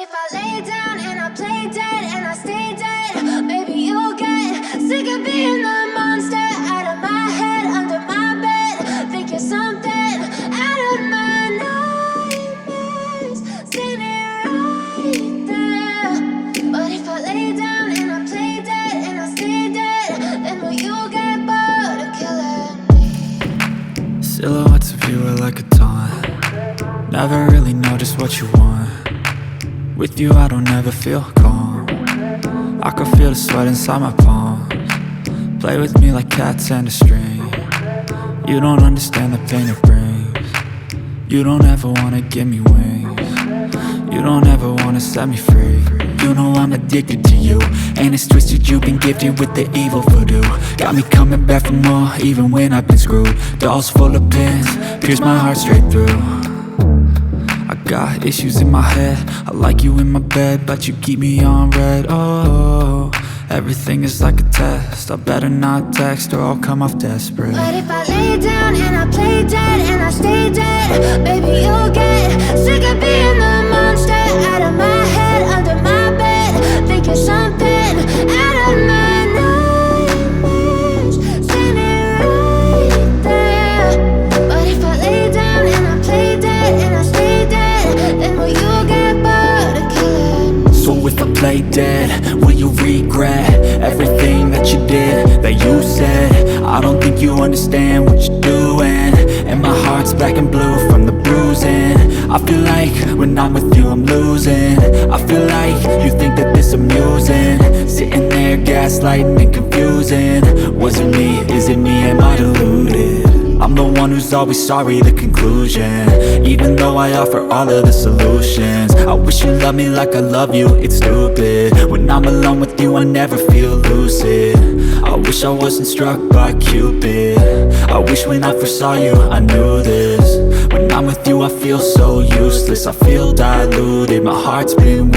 if I lay down and I play dead and I stay dead, maybe you'll get sick of being the monster out of my head, under my bed. Think you're something out of my nightmares, standing right there. But if I lay down and I play dead and I stay dead, then will you get bored of killing me? Silhouettes of you are like a taunt. Never really know just what you want. With you I don't ever feel calm. I can feel the sweat inside my palms. Play with me like cats and a string. You don't understand the pain it brings. You don't ever wanna give me wings. You don't ever wanna set me free. You know I'm addicted to you, and it's twisted, you've been gifted with the evil voodoo. Got me coming back for more, even when I've been screwed. Dolls full of pins, pierce my heart straight through. I got issues in my head, I like you in my bed, but you keep me on red. Oh, everything is like a test, I better not text or I'll come off desperate. But if I lay down and I play dead and I stay dead, baby you'll get sick of being the monster out of my head, under my bed. Think you're something out of my nightmares, standing right there. But if I lay down and I play dead and I stay dead, then will you get bored of killing me? So if I play dead, will you regret everything that you did, that you said? I don't think you understand what you're doing, and my heart's black and blue from the bruising. I feel like when I'm with you I'm losing. I feel like you think that this amusing, sitting there gaslighting and confusing. Was it me? Is it me? Am I deluded? I'm the one who's always sorry, the conclusion, even though I offer all of the solutions. I wish you loved me like I love you, it's stupid. When I'm alone with you I never feel lucid. I wish I wasn't struck by Cupid. I wish when I first saw you I knew this. When I'm with you I feel so useless, I feel diluted. My heart's been